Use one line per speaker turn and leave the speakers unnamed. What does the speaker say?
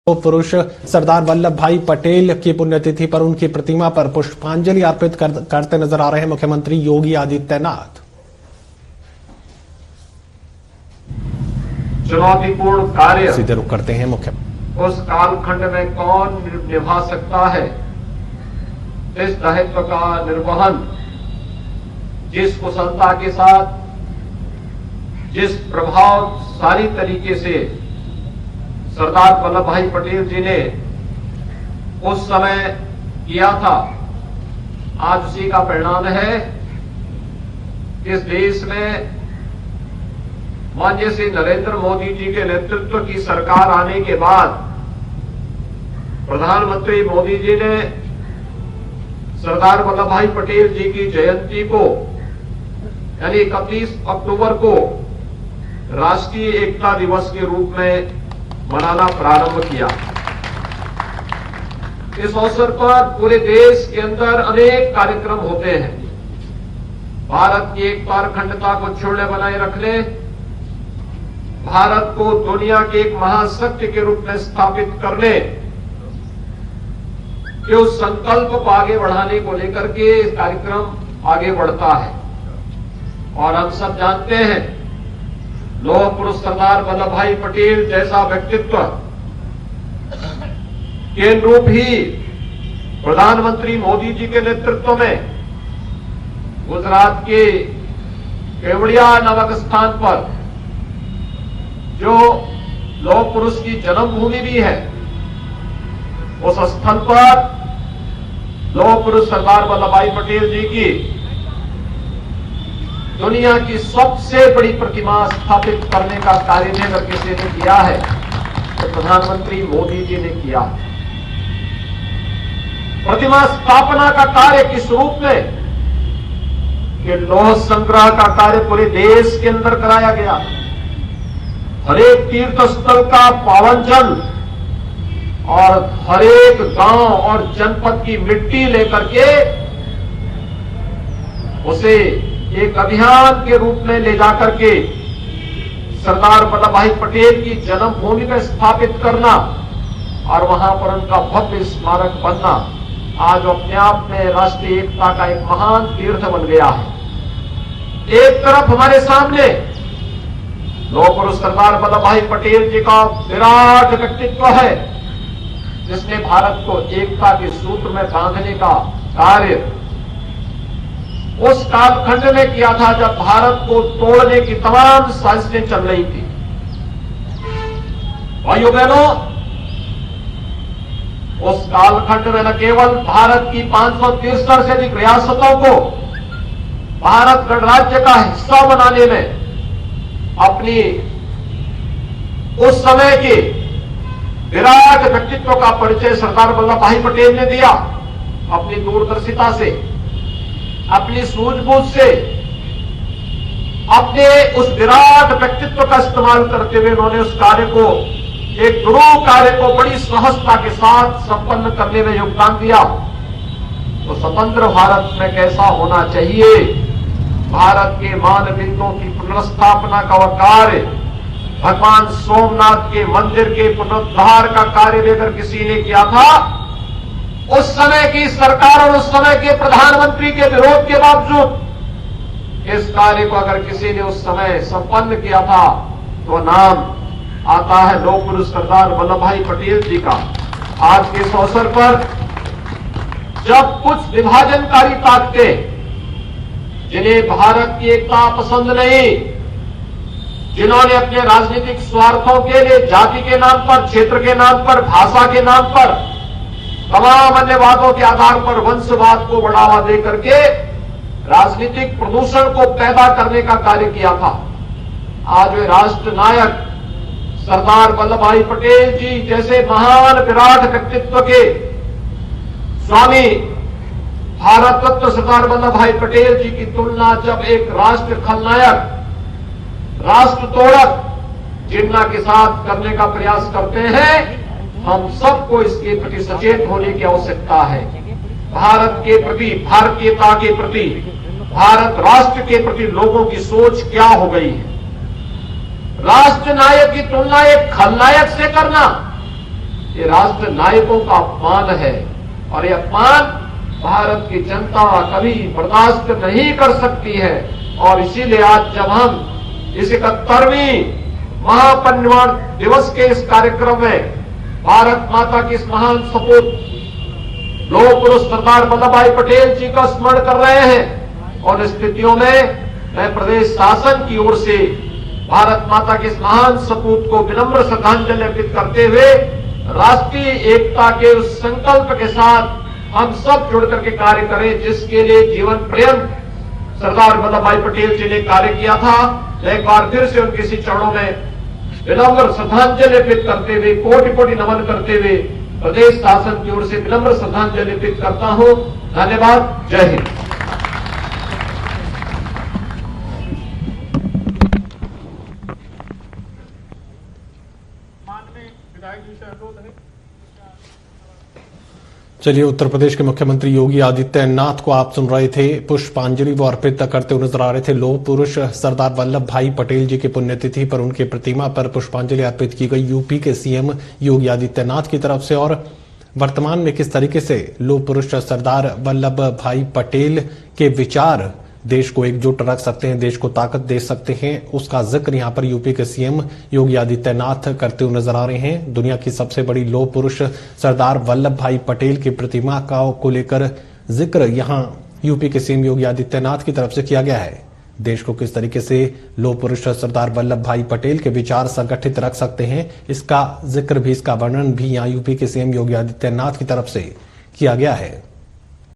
पुरुष सरदार वल्लभ भाई पटेल की पुण्यतिथि पर उनकी प्रतिमा पर पुष्पांजलि अर्पित करते नजर आ रहे हैं मुख्यमंत्री योगी आदित्यनाथ।
चुनौतीपूर्ण कार्य
सीधे रुख करते हैं मुख्यमंत्री।
उस कालखंड में कौन निभा सकता है इस दायित्व का निर्वहन, जिस कुशलता के साथ, जिस प्रभावशाली तरीके से सरदार वल्लभ भाई पटेल जी ने उस समय किया था, आज उसी का परिणाम है। इस देश में माननीय श्री नरेंद्र मोदी जी के नेतृत्व की सरकार आने के बाद प्रधानमंत्री मोदी जी ने सरदार वल्लभ भाई पटेल जी की जयंती को यानी 31 अक्टूबर को राष्ट्रीय एकता दिवस के रूप में मनाना प्रारंभ किया। इस अवसर पर पूरे देश के अंदर अनेक कार्यक्रम होते हैं। भारत की एकता और अखंडता को छोड़े बनाए रखने, भारत को दुनिया के एक महाशक्ति के रूप में स्थापित करने के उस संकल्प को आगे बढ़ाने को लेकर के इस कार्यक्रम आगे बढ़ता है। और हम सब जानते हैं, लौह पुरुष सरदार वल्लभ भाई पटेल जैसा व्यक्तित्व के अनुरूप ही प्रधानमंत्री मोदी जी के नेतृत्व में गुजरात के केवड़िया नामक स्थान पर जो लौह पुरुष की जन्मभूमि भी है, उस स्थल पर लौह पुरुष सरदार वल्लभ भाई पटेल जी की दुनिया की सबसे बड़ी प्रतिमा स्थापित करने का कार्य अगर किसी ने किया है तो प्रधानमंत्री मोदी जी ने किया। प्रतिमा स्थापना का कार्य किस रूप में, कि लौह संग्रह का कार्य पूरे देश के अंदर कराया गया। हरेक तीर्थ स्थल का पावन जल और हरेक गांव और जनपद की मिट्टी लेकर के उसे एक अभियान के रूप में ले जाकर के सरदार वल्लभ भाई पटेल की जन्मभूमि में स्थापित करना और वहां पर उनका भव्य स्मारक बनना आज अपने आप में राष्ट्रीय एकता का एक महान तीर्थ बन गया है। एक तरफ हमारे सामने लौह पुरुष सरदार वल्लभ भाई पटेल जी का विराट व्यक्तित्व है, जिसने भारत को एकता के सूत्र में बांधने का कार्य उस कालखंड में किया था जब भारत को तोड़ने की तमाम साजिशें चल रही थी। भाइयों बहनों, उस कालखंड में न केवल भारत की 563 से अधिक रियासतों को भारत गणराज्य का हिस्सा बनाने में अपनी उस समय के विराट व्यक्तित्व का परिचय सरदार वल्लभ भाई पटेल ने दिया। अपनी दूरदर्शिता से, अपनी सूझबूझ से, अपने उस विराट व्यक्तित्व का इस्तेमाल करते हुए उन्होंने उस कार्य को, एक ध्रुव कार्य को बड़ी सहजता के साथ संपन्न करने में योगदान दिया। तो स्वतंत्र भारत में कैसा होना चाहिए, भारत के मानबिंदुओं की पुनर्स्थापना का वह कार्य, भगवान सोमनाथ के मंदिर के पुनरुद्धार का कार्य लेकर किसी ने किया था। उस समय की सरकार और उस समय के प्रधानमंत्री के विरोध के बावजूद इस कार्य को अगर किसी ने उस समय संपन्न किया था तो नाम आता है लौह पुरुष सरदार वल्लभ भाई पटेल जी का। आज के इस अवसर पर जब कुछ विभाजनकारी ताकतें, जिन्हें भारत की एकता पसंद नहीं, जिन्होंने अपने राजनीतिक स्वार्थों के लिए जाति के नाम पर, क्षेत्र के नाम पर, भाषा के नाम पर, तमाम अन्य बातों के आधार पर वंशवाद को बढ़ावा देकर के राजनीतिक प्रदूषण को पैदा करने का कार्य किया था, आज वे राष्ट्र नायक सरदार वल्लभ भाई पटेल जी जैसे महान विराट व्यक्तित्व के स्वामी भारत रत्न सरदार वल्लभ भाई पटेल जी की तुलना जब एक राष्ट्र खलनायक, राष्ट्र तोड़क जिन्ना के साथ करने का प्रयास करते हैं, हम सबको इसके प्रति सचेत होने की आवश्यकता है। भारत के प्रति, भारतीयता के प्रति, भारत राष्ट्र के प्रति लोगों की सोच क्या हो गई है। राष्ट्र नायक की तुलना एक खलनायक से करना ये राष्ट्र नायकों का अपमान है और ये अपमान भारत की जनता कभी बर्दाश्त नहीं कर सकती है। और इसीलिए आज जब हम इस 71वीं महापरिनिर्वाण दिवस के इस कार्यक्रम में भारत माता की इस महान सपूत लौह पुरुष सरदार वल्लभ भाई पटेल जी का स्मरण कर रहे हैं, और स्थितियों में मैं प्रदेश शासन की ओर से भारत माता के इस महान सपूत को विनम्र श्रद्धांजलि अर्पित करते हुए राष्ट्रीय एकता के उस संकल्प के साथ हम सब जुड़ करके कार्य करें जिसके लिए जीवन पर्यंत सरदार वल्लभ भाई पटेल जी ने कार्य किया था। एक बार फिर से उनके इसी चरणों में विनम्र श्रद्धांजलि अर्पित करते हुए कोटि कोटि नमन करते हुए प्रदेश शासन की ओर से विनम्र श्रद्धांजलि अर्पित करता हूं। धन्यवाद। जय हिंद।
चलिए, उत्तर प्रदेश के मुख्यमंत्री योगी आदित्यनाथ को आप सुन रहे थे। पुष्पांजलि वो अर्पित करते हुए नजर आ रहे थे। लौह पुरुष सरदार वल्लभ भाई पटेल जी की पुण्यतिथि पर उनकी प्रतिमा पर पुष्पांजलि अर्पित की गई यूपी के सीएम योगी आदित्यनाथ की तरफ से। और वर्तमान में किस तरीके से लौह पुरुष सरदार वल्लभ भाई पटेल के विचार देश को एकजुट रख सकते हैं, देश को ताकत दे सकते हैं, उसका जिक्र यहाँ पर यूपी के सीएम योगी आदित्यनाथ करते हुए नजर आ रहे हैं। दुनिया की सबसे बड़ी लौह पुरुष सरदार वल्लभ भाई पटेल की प्रतिमा को लेकर जिक्र यहाँ यूपी के सीएम योगी आदित्यनाथ की तरफ से किया गया है। देश को किस तरीके से लौह पुरुष सरदार वल्लभ भाई पटेल के विचार संगठित रख सकते हैं, इसका जिक्र भी, इसका वर्णन भी यहाँ यूपी के सीएम योगी आदित्यनाथ की तरफ से किया गया है।